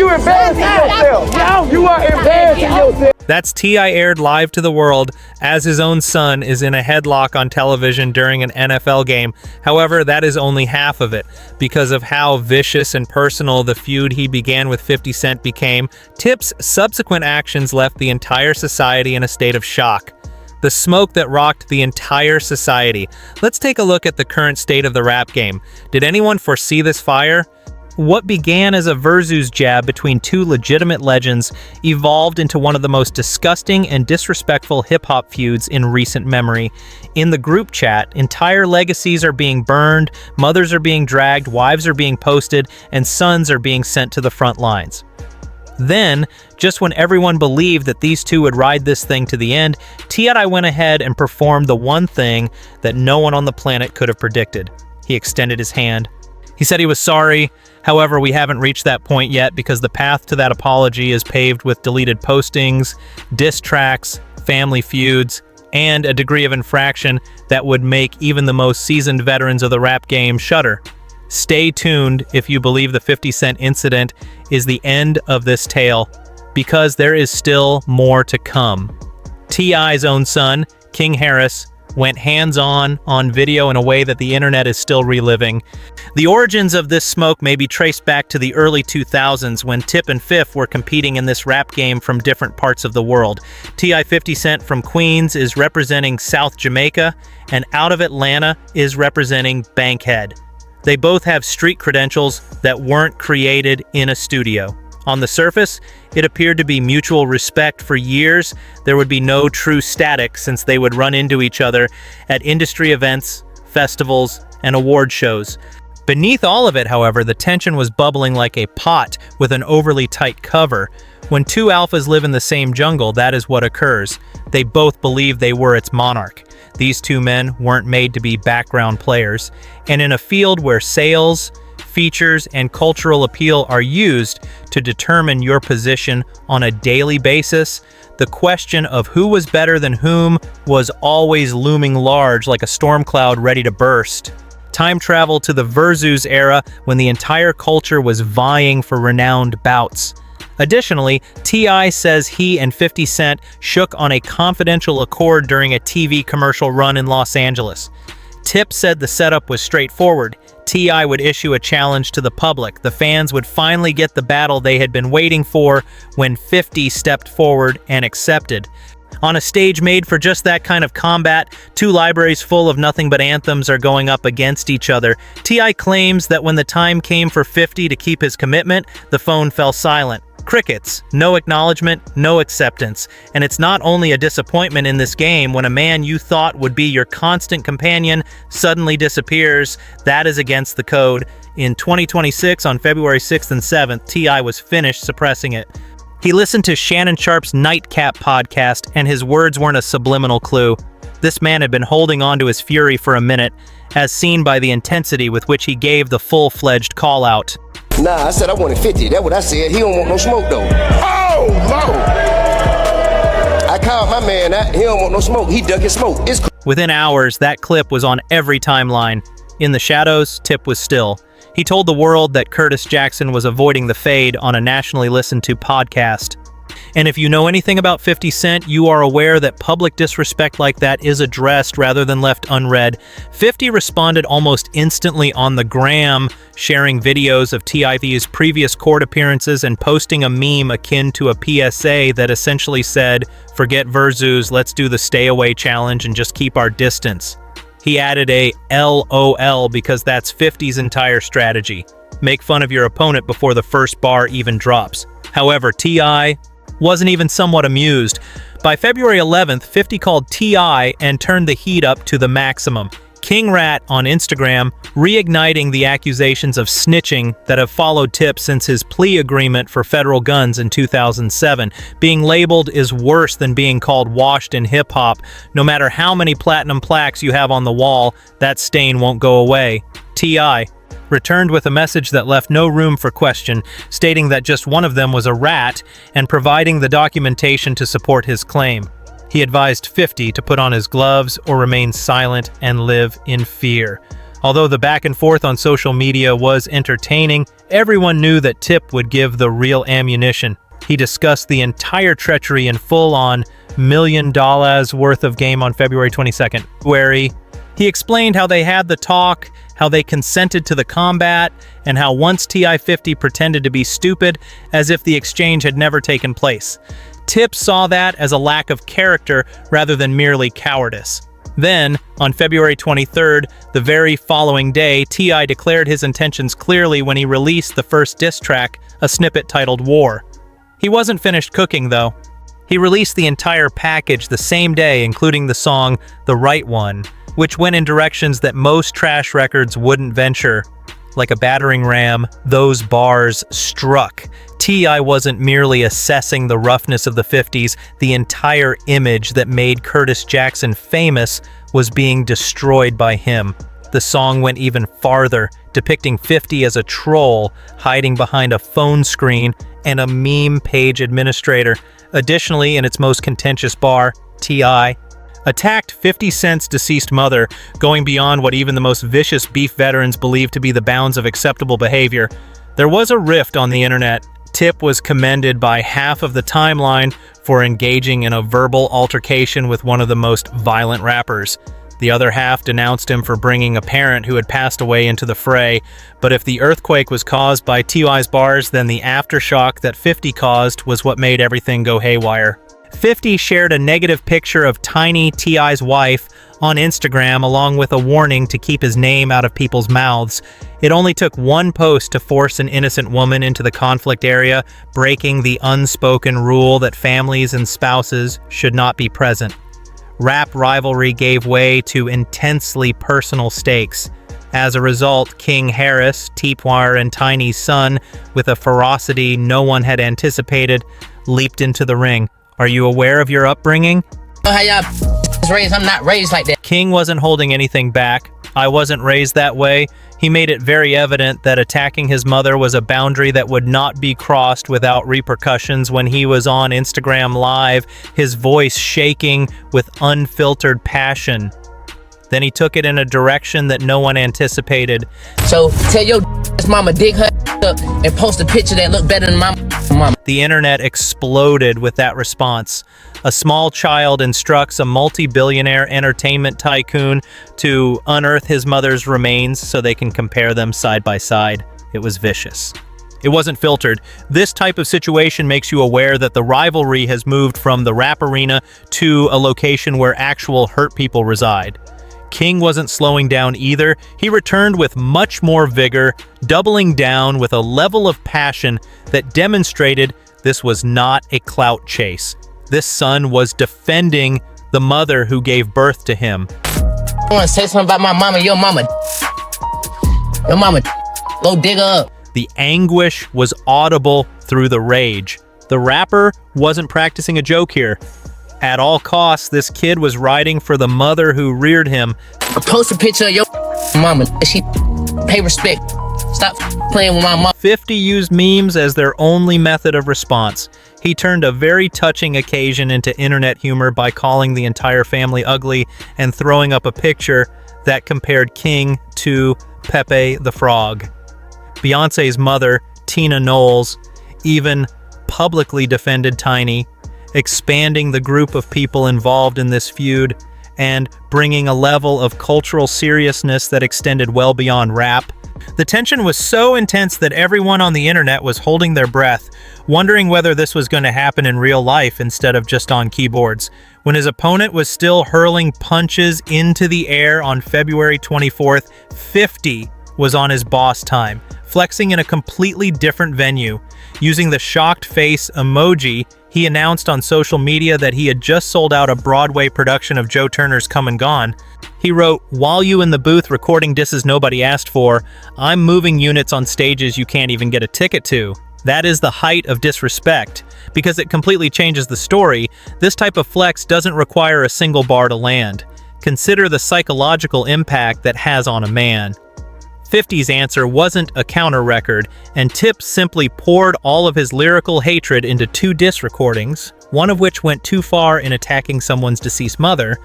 You embarrassing yourself. You are embarrassing yourself. That's T.I. aired live to the world as his own son is in a headlock on television during an NFL game. However, that is only half of it. Because of how vicious and personal the feud he began with 50 Cent became, Tip's subsequent actions left the entire society in a state of shock. The smoke that rocked the entire society. Let's take a look at the current state of the rap game. Did anyone foresee this fire? What began as a versus jab between two legitimate legends evolved into one of the most disgusting and disrespectful hip-hop feuds in recent memory. In the group chat, entire legacies are being burned, mothers are being dragged, wives are being posted, and sons are being sent to the front lines. Then, just when everyone believed that these two would ride this thing to the end, T.I. went ahead and performed the one thing that no one on the planet could have predicted. He extended his hand. He said he was sorry. However, we haven't reached that point yet because the path to that apology is paved with deleted postings, diss tracks, family feuds, and a degree of infraction that would make even the most seasoned veterans of the rap game shudder. Stay tuned if you believe the 50 Cent incident is the end of this tale, because there is still more to come. T.I.'s own son, King Harris, went hands-on on video in a way that the internet is still reliving. The origins of this smoke may be traced back to the early 2000s when Tip and Fif were competing in this rap game from different parts of the world. T.I. 50 Cent from Queens is representing South Jamaica, and out of Atlanta is representing Bankhead. They both have street credentials that weren't created in a studio. On the surface, it appeared to be mutual respect for years. There would be no true static since they would run into each other at industry events, festivals, and award shows. Beneath all of it, however, the tension was bubbling like a pot with an overly tight cover. When two alphas live in the same jungle, that is what occurs. They both believed they were its monarch. These two men weren't made to be background players. And in a field where sales, features, and cultural appeal are used to determine your position on a daily basis, the question of who was better than whom was always looming large like a storm cloud ready to burst. Time travel to the Versus era when the entire culture was vying for renowned bouts. Additionally, T.I. says he and 50 Cent shook on a confidential accord during a TV commercial run in Los Angeles. Tip said the setup was straightforward. T.I. would issue a challenge to the public. The fans would finally get the battle they had been waiting for when 50 stepped forward and accepted. On a stage made for just that kind of combat, two libraries full of nothing but anthems are going up against each other. T.I. claims that when the time came for 50 to keep his commitment, the phone fell silent. Crickets, no acknowledgement, no acceptance. And it's not only a disappointment in this game when a man you thought would be your constant companion suddenly disappears. That is against the code. In 2026, on February 6th and 7th, T.I. was finished suppressing it. He listened to Shannon Sharpe's Nightcap podcast, and his words weren't a subliminal clue. This man had been holding on to his fury for a minute, as seen by the intensity with which he gave the full-fledged call-out. Nah, I said I wanted 50. That's what I said. He don't want no smoke, though. Oh, Lord. I called my man out. He don't want no smoke. He ducking smoke. It's Within hours, that clip was on every timeline. In the shadows, Tip was still. He told the world that Curtis Jackson was avoiding the fade on a nationally listened to podcast. And if you know anything about 50 Cent, you are aware that public disrespect like that is addressed rather than left unread. 50 responded almost instantly on the gram, sharing videos of T.I.'s previous court appearances and posting a meme akin to a PSA that essentially said, "Forget Versus, let's do the stay away challenge and just keep our distance." He added a LOL because that's 50's entire strategy. Make fun of your opponent before the first bar even drops. However, T.I. wasn't even somewhat amused. By February 11th, 50 called T.I. and turned the heat up to the maximum. King Rat on Instagram, reigniting the accusations of snitching that have followed Tip since his plea agreement for federal guns in 2007. Being labeled is worse than being called washed in hip-hop. No matter how many platinum plaques you have on the wall, that stain won't go away. T.I. returned with a message that left no room for question, stating that just one of them was a rat and providing the documentation to support his claim. He advised 50 to put on his gloves or remain silent and live in fear. Although the back and forth on social media was entertaining, everyone knew that Tip would give the real ammunition. He discussed the entire treachery in full-on $1 million worth of game on February 22nd, where he explained how they had the talk, how they consented to the combat, and how once TI-50 pretended to be stupid, as if the exchange had never taken place. Tip saw that as a lack of character rather than merely cowardice. Then, on February 23rd, the very following day, T.I. declared his intentions clearly when he released the first diss track, a snippet titled War. He wasn't finished cooking, though. He released the entire package the same day, including the song The Right One, which went in directions that most trash records wouldn't venture. Like a battering ram, those bars struck. T.I. wasn't merely assessing the roughness of the 50s, the entire image that made Curtis Jackson famous was being destroyed by him. The song went even farther, depicting 50 as a troll hiding behind a phone screen and a meme page administrator. Additionally, in its most contentious bar, T.I. attacked 50 Cent's deceased mother, going beyond what even the most vicious beef veterans believe to be the bounds of acceptable behavior. There was a rift on the internet. Tip was commended by half of the timeline for engaging in a verbal altercation with one of the most violent rappers. The other half denounced him for bringing a parent who had passed away into the fray. But if the earthquake was caused by T.I.'s bars, then the aftershock that 50 caused was what made everything go haywire. 50 shared a negative picture of Tiny, T.I.'s wife, on Instagram along with a warning to keep his name out of people's mouths. It only took one post to force an innocent woman into the conflict area, breaking the unspoken rule that families and spouses should not be present. Rap rivalry gave way to intensely personal stakes. As a result, King Harris, Teepwire, and Tiny's son, with a ferocity no one had anticipated, leaped into the ring. Are you aware of your upbringing? How y'all raised? I'm not raised like that. King wasn't holding anything back. I wasn't raised that way. He made it very evident that attacking his mother was a boundary that would not be crossed without repercussions when he was on Instagram Live, his voice shaking with unfiltered passion. Then he took it in a direction that no one anticipated. So tell your mama dig her up and post a picture that look better than my mama. The internet exploded with that response. A small child instructs a multi-billionaire entertainment tycoon to unearth his mother's remains so they can compare them side by side. It was vicious. It wasn't filtered. This type of situation makes you aware that the rivalry has moved from the rap arena to a location where actual hurt people reside. King wasn't slowing down either. He returned with much more vigor, doubling down with a level of passion that demonstrated this was not a clout chase. This son was defending the mother who gave birth to him. I want to say something about my mama. Your mama, go dig her up. The anguish was audible through the rage. The rapper wasn't practicing a joke here. At all costs, this kid was riding for the mother who reared him. Post a picture of your mama. She pay respect. Stop playing with my mom. 50 used memes as their only method of response. He turned a very touching occasion into internet humor by calling the entire family ugly and throwing up a picture that compared King to Pepe the Frog. Beyoncé's mother, Tina Knowles, even publicly defended Tiny, expanding the group of people involved in this feud and bringing a level of cultural seriousness that extended well beyond rap. The tension was so intense that everyone on the internet was holding their breath, wondering whether this was going to happen in real life instead of just on keyboards. When his opponent was still hurling punches into the air on February 24th, 50 was on his boss time, flexing in a completely different venue. Using the shocked face emoji, he announced on social media that he had just sold out a Broadway production of Joe Turner's Come and Gone. He wrote, "While you in the booth recording disses nobody asked for, I'm moving units on stages you can't even get a ticket to. That is the height of disrespect. Because it completely changes the story, this type of flex doesn't require a single bar to land. Consider the psychological impact that has on a man." 50's answer wasn't a counter record, and Tip simply poured all of his lyrical hatred into 2 diss recordings, one of which went too far in attacking someone's deceased mother,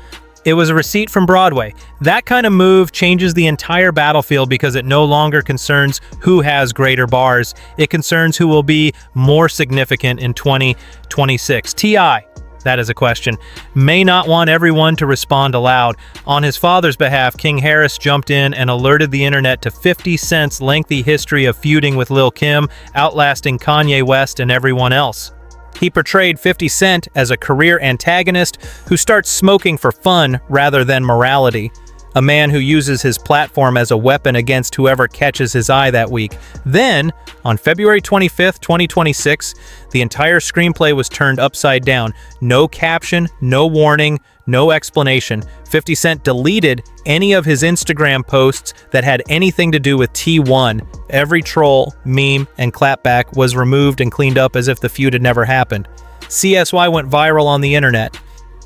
It was a receipt from Broadway. That kind of move changes the entire battlefield because it no longer concerns who has greater bars. It concerns who will be more significant in 2026. T.I., that is a question, may not want everyone to respond aloud. On his father's behalf, King Harris jumped in and alerted the internet to 50 Cent's lengthy history of feuding with Lil' Kim, outlasting Kanye West and everyone else. He portrayed 50 Cent as a career antagonist who starts smoking for fun rather than morality. A man who uses his platform as a weapon against whoever catches his eye that week. Then, on February 25th, 2026, the entire screenplay was turned upside down. No caption, no warning, no explanation. 50 Cent deleted any of his Instagram posts that had anything to do with T1. Every troll, meme, and clapback was removed and cleaned up as if the feud had never happened. CSY went viral on the internet.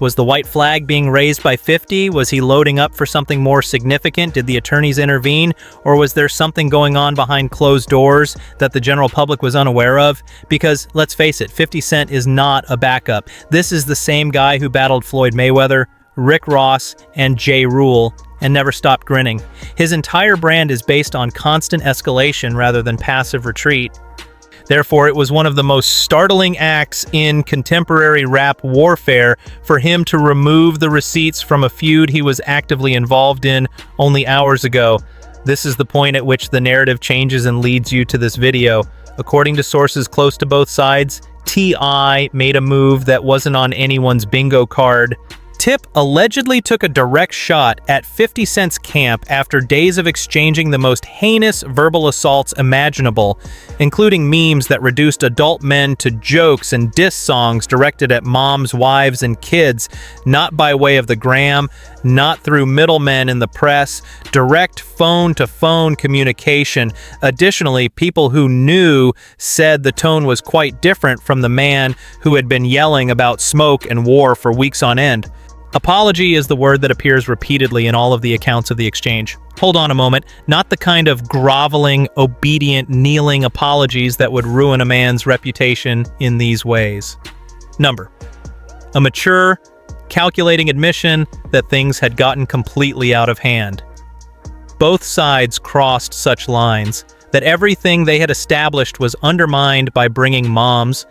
Was the white flag being raised by 50? Was he loading up for something more significant? Did the attorneys intervene? Or was there something going on behind closed doors that the general public was unaware of? Because, let's face it, 50 Cent is not a backup. This is the same guy who battled Floyd Mayweather, Rick Ross, and J. Rule, and never stopped grinning. His entire brand is based on constant escalation rather than passive retreat. Therefore, it was one of the most startling acts in contemporary rap warfare for him to remove the receipts from a feud he was actively involved in only hours ago. This is the point at which the narrative changes and leads you to this video. According to sources close to both sides, T.I. made a move that wasn't on anyone's bingo card. Tip allegedly took a direct shot at 50 Cent's camp after days of exchanging the most heinous verbal assaults imaginable, including memes that reduced adult men to jokes and diss songs directed at moms, wives, and kids, not by way of the gram, not through middlemen in the press, direct phone-to-phone communication. Additionally, people who knew said the tone was quite different from the man who had been yelling about smoke and war for weeks on end. Apology is the word that appears repeatedly in all of the accounts of the exchange. Hold on a moment, not the kind of groveling, obedient, kneeling apologies that would ruin a man's reputation in these ways. Number: a mature, calculating admission that things had gotten completely out of hand. Both sides crossed such lines that everything they had established was undermined by bringing moms,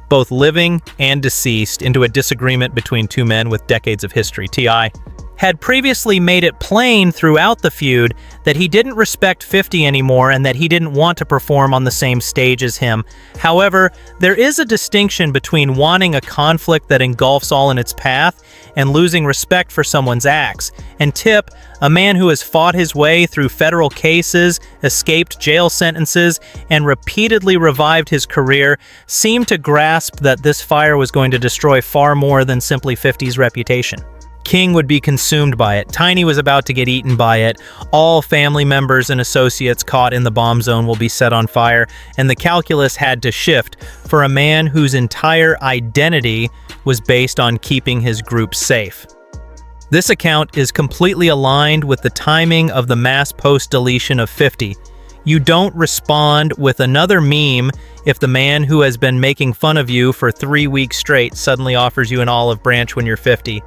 both living and deceased, into a disagreement between two men with decades of history. T.I. had previously made it plain throughout the feud that he didn't respect 50 anymore and that he didn't want to perform on the same stage as him. However, there is a distinction between wanting a conflict that engulfs all in its path and losing respect for someone's acts. And Tip, a man who has fought his way through federal cases, escaped jail sentences, and repeatedly revived his career, seemed to grasp that this fire was going to destroy far more than simply 50's reputation. King would be consumed by it. Tiny was about to get eaten by it. All family members and associates caught in the bomb zone will be set on fire, and the calculus had to shift for a man whose entire identity was based on keeping his group safe. This account is completely aligned with the timing of the mass post-deletion of 50. You don't respond with another meme if the man who has been making fun of you for 3 weeks straight suddenly offers you an olive branch when you're 50.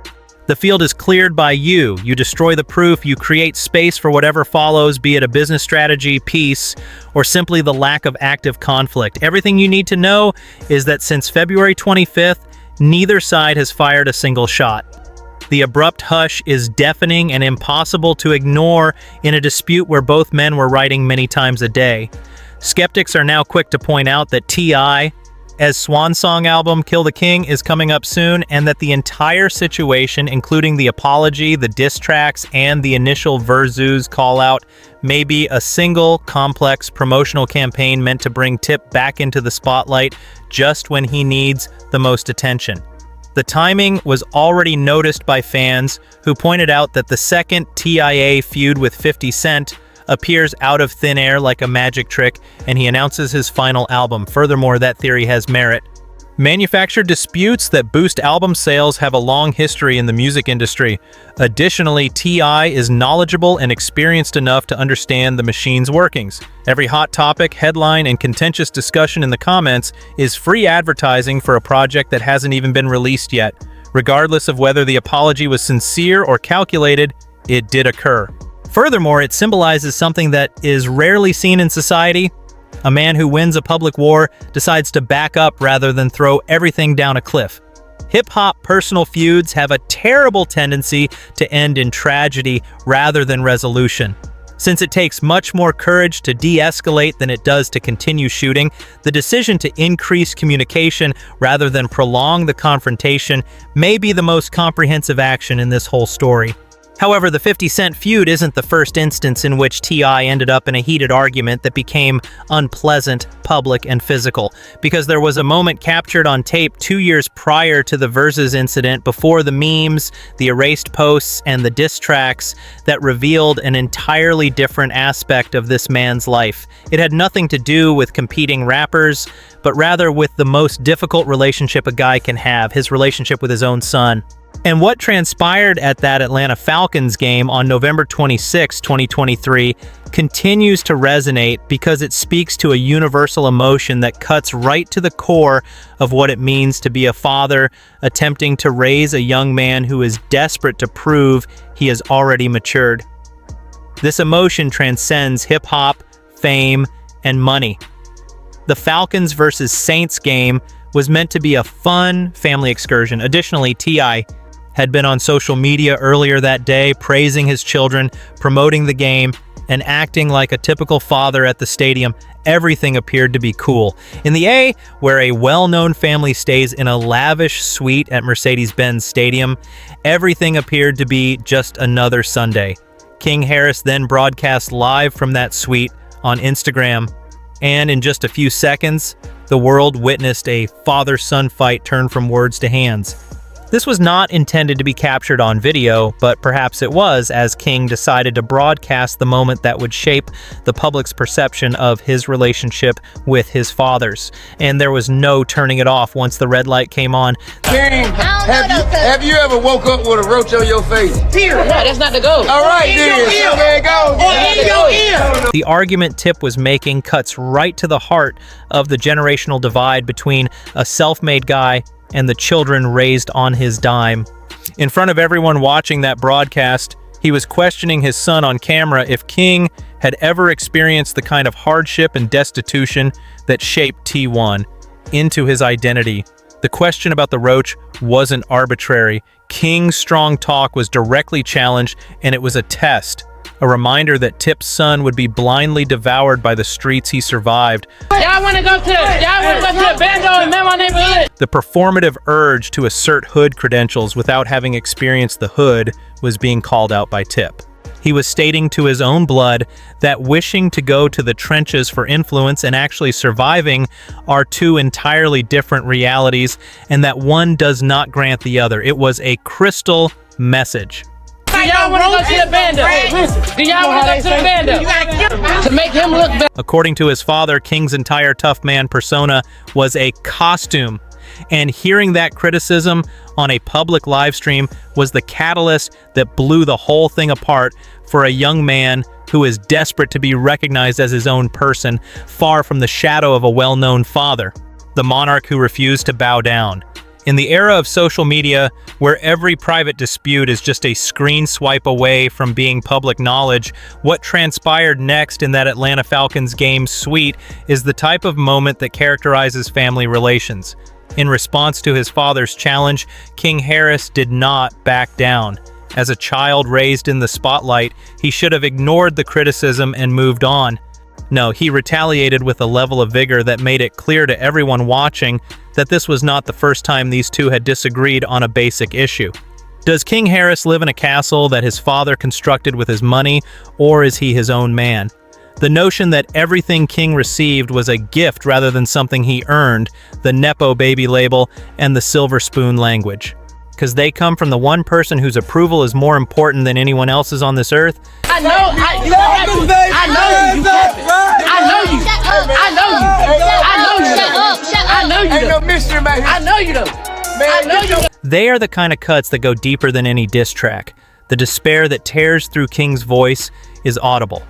The field is cleared by you. You destroy the proof, you create space for whatever follows, be it a business strategy, peace, or simply the lack of active conflict. Everything you need to know is that since February 25th, neither side has fired a single shot. The abrupt hush is deafening and impossible to ignore in a dispute where both men were writing many times a day. Skeptics are now quick to point out that T.I., as swan song album Kill the King is coming up soon, and that the entire situation, including the apology, the diss tracks, and the initial Versus call-out, may be a single, complex promotional campaign meant to bring Tip back into the spotlight just when he needs the most attention. The timing was already noticed by fans who pointed out that the second TIA feud with 50 Cent appears out of thin air like a magic trick, and he announces his final album. Furthermore, that theory has merit. Manufactured disputes that boost album sales have a long history in the music industry. Additionally, T.I. is knowledgeable and experienced enough to understand the machine's workings. Every hot topic, headline, and contentious discussion in the comments is free advertising for a project that hasn't even been released yet. Regardless of whether the apology was sincere or calculated, it did occur. Furthermore, it symbolizes something that is rarely seen in society. A man who wins a public war decides to back up rather than throw everything down a cliff. Hip-hop personal feuds have a terrible tendency to end in tragedy rather than resolution. Since it takes much more courage to de-escalate than it does to continue shooting, the decision to increase communication rather than prolong the confrontation may be the most comprehensive action in this whole story. However, the 50 Cent feud isn't the first instance in which T.I. ended up in a heated argument that became unpleasant, public, and physical, because there was a moment captured on tape 2 years prior to the Verzuz incident, before the memes, the erased posts, and the diss tracks, that revealed an entirely different aspect of this man's life. It had nothing to do with competing rappers, but rather with the most difficult relationship a guy can have, his relationship with his own son. And what transpired at that Atlanta Falcons game on November 26, 2023, continues to resonate because it speaks to a universal emotion that cuts right to the core of what it means to be a father attempting to raise a young man who is desperate to prove he has already matured. This emotion transcends hip-hop, fame, and money. The Falcons versus Saints game was meant to be a fun family excursion. Additionally, T.I. had been on social media earlier that day praising his children, promoting the game, and acting like a typical father at the stadium. Everything appeared to be cool. In the A, where a well-known family stays in a lavish suite at Mercedes-Benz Stadium, everything appeared to be just another Sunday. King Harris then broadcast live from that suite on Instagram, and in just a few seconds, the world witnessed a father-son fight turn from words to hands. This was not intended to be captured on video, but perhaps it was, as King decided to broadcast the moment that would shape the public's perception of his relationship with his fathers. And there was no turning it off once the red light came on. King, have you ever woke up with a roach on your face? No, that's not the goal. All right, then. So there it goes. The argument Tip was making cuts right to the heart of the generational divide between a self-made guy and the children raised on his dime. In front of everyone watching that broadcast, he was questioning his son on camera if King had ever experienced the kind of hardship and destitution that shaped T1 into his identity. The question about the roach wasn't arbitrary. King's strong talk was directly challenged, and it was a test. A reminder that Tip's son would be blindly devoured by the streets he survived. Y'all wanna go to the bando and man my neighborhood? The performative urge to assert hood credentials without having experienced the hood was being called out by Tip. He was stating to his own blood that wishing to go to the trenches for influence and actually surviving are two entirely different realities, and that one does not grant the other. It was a crystal message. Do y'all want to go to the bando? Do y'all want to go to the bando? To make him look better. According to his father, King's entire tough man persona was a costume, and hearing that criticism on a public live stream was the catalyst that blew the whole thing apart for a young man who is desperate to be recognized as his own person, far from the shadow of a well-known father, the monarch who refused to bow down. In the era of social media, where every private dispute is just a screen swipe away from being public knowledge, what transpired next in that Atlanta Falcons game suite is the type of moment that characterizes family relations. In response to his father's challenge, King Harris did not back down. As a child raised in the spotlight, he should have ignored the criticism and moved on. No, he retaliated with a level of vigor that made it clear to everyone watching that this was not the first time these two had disagreed on a basic issue. Does King Harris live in a castle that his father constructed with his money, or is he his own man? The notion that everything King received was a gift rather than something he earned, the Nepo baby label, and the silver spoon language. Because they come from the one person whose approval is more important than anyone else's on this earth. I know you. Ain't no mystery about here. I know you though. Man, I know you. They are the kind of cuts that go deeper than any diss track. The despair that tears through King's voice is audible.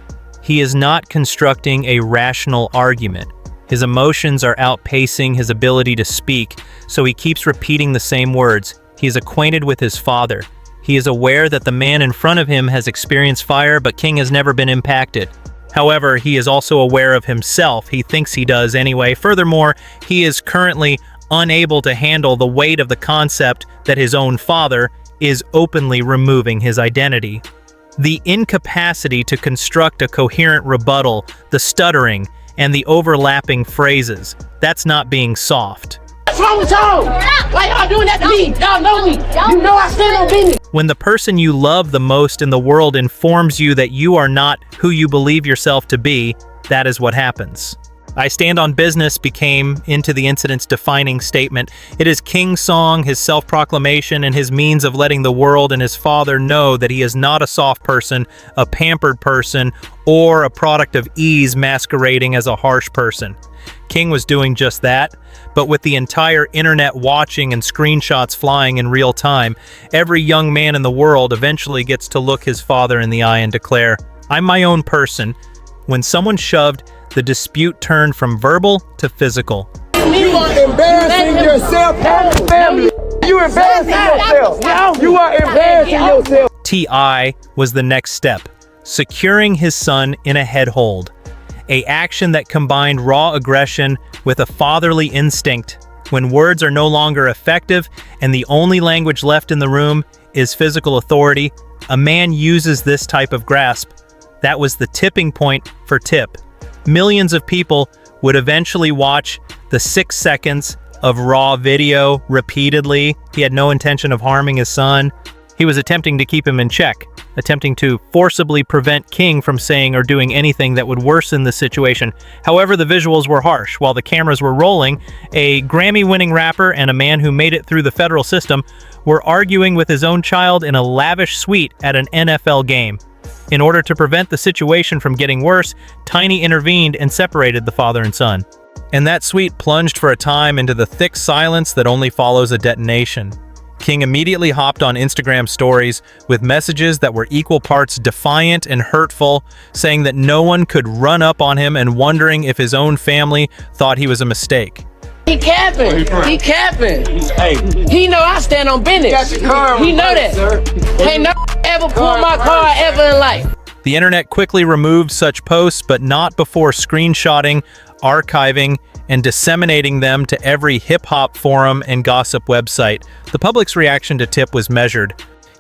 He is not constructing a rational argument. His emotions are outpacing his ability to speak, so he keeps repeating the same words. He is acquainted with his father. He is aware that the man in front of him has experienced fire, but King has never been impacted. However, he is also aware of himself. He thinks he does anyway. Furthermore, he is currently unable to handle the weight of the concept that his own father is openly removing his identity. The incapacity to construct a coherent rebuttal, the stuttering, and the overlapping phrases, that's not being soft. What's wrong with y'all? Why y'all doing that to me? Y'all know me. You know I stand on business. When the person you love the most in the world informs you that you are not who you believe yourself to be, that is what happens. I Stand on Business became Into the Incident's defining statement. It is King's song, his self-proclamation, and his means of letting the world and his father know that he is not a soft person, a pampered person, or a product of ease masquerading as a harsh person. King was doing just that, but with the entire internet watching and screenshots flying in real time, every young man in the world eventually gets to look his father in the eye and declare, "I'm my own person." When someone shoved, the dispute turned from verbal to physical. You are embarrassing yourself and your family. You embarrassing yourself. You are embarrassing yourself. T.I. was the next step, securing his son in a head hold. A action that combined raw aggression with a fatherly instinct. When words are no longer effective and the only language left in the room is physical authority, a man uses this type of grasp. That was the tipping point for Tip. Millions of people would eventually watch the 6 seconds of raw video repeatedly. He had no intention of harming his son. He was attempting to keep him in check, attempting to forcibly prevent King from saying or doing anything that would worsen the situation. However, the visuals were harsh. While the cameras were rolling, a Grammy-winning rapper and a man who made it through the federal system were arguing with his own child in a lavish suite at an NFL game. In order to prevent the situation from getting worse, Tiny intervened and separated the father and son. And that suite plunged for a time into the thick silence that only follows a detonation. King immediately hopped on Instagram stories with messages that were equal parts defiant and hurtful, saying that no one could run up on him and wondering if his own family thought he was a mistake. He capping. He capping. Hey, He know I stand on business. got your car on He know reverse, that. sir. Ain't no ever pulled my car ever in life. The internet quickly removed such posts, but not before screenshotting, archiving, and disseminating them to every hip-hop forum and gossip website. The public's reaction to Tip was measured.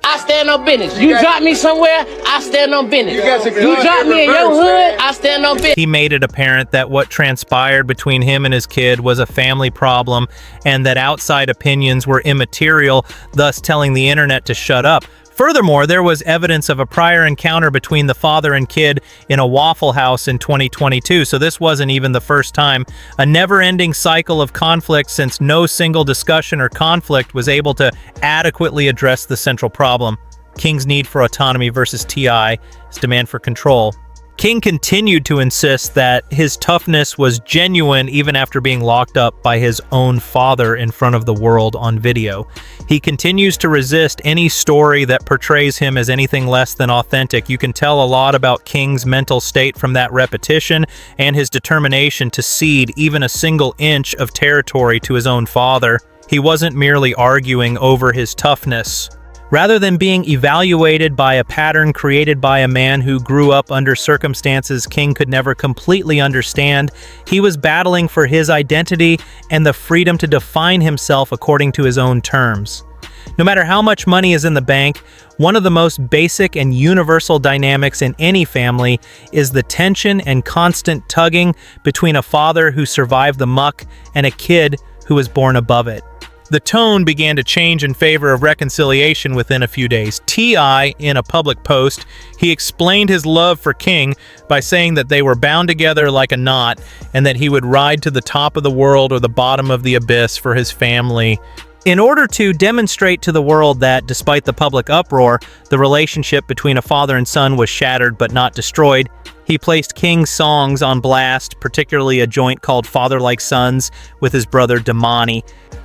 I stand on business. You drop me somewhere, I stand on business. You got your You gun drop in me in your reverse, hood, I stand on business. He made it apparent that what transpired between him and his kid was a family problem and that outside opinions were immaterial, thus telling the internet to shut up. Furthermore, there was evidence of a prior encounter between the father and kid in a Waffle House in 2022, so this wasn't even the first time. A never-ending cycle of conflict, since no single discussion or conflict was able to adequately address the central problem: King's need for autonomy versus T.I.'s demand for control. King continued to insist that his toughness was genuine even after being locked up by his own father in front of the world on video. He continues to resist any story that portrays him as anything less than authentic. You can tell a lot about King's mental state from that repetition and his determination to cede even a single inch of territory to his own father. He wasn't merely arguing over his toughness. Rather than being evaluated by a pattern created by a man who grew up under circumstances King could never completely understand, he was battling for his identity and the freedom to define himself according to his own terms. No matter how much money is in the bank, one of the most basic and universal dynamics in any family is the tension and constant tugging between a father who survived the muck and a kid who was born above it. The tone began to change in favor of reconciliation within a few days. T.I., in a public post, he explained his love for King by saying that they were bound together like a knot and that he would ride to the top of the world or the bottom of the abyss for his family. In order to demonstrate to the world that, despite the public uproar, the relationship between a father and son was shattered but not destroyed, he placed King's songs on blast, particularly a joint called Father Like Sons with his brother Damani.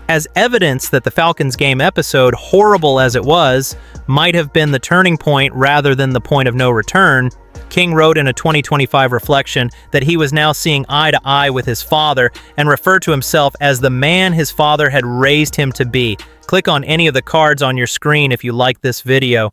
As evidence that the Falcons game episode, horrible as it was, might have been the turning point rather than the point of no return, King wrote in a 2025 reflection that he was now seeing eye to eye with his father and referred to himself as the man his father had raised him to be. Click on any of the cards on your screen if you like this video.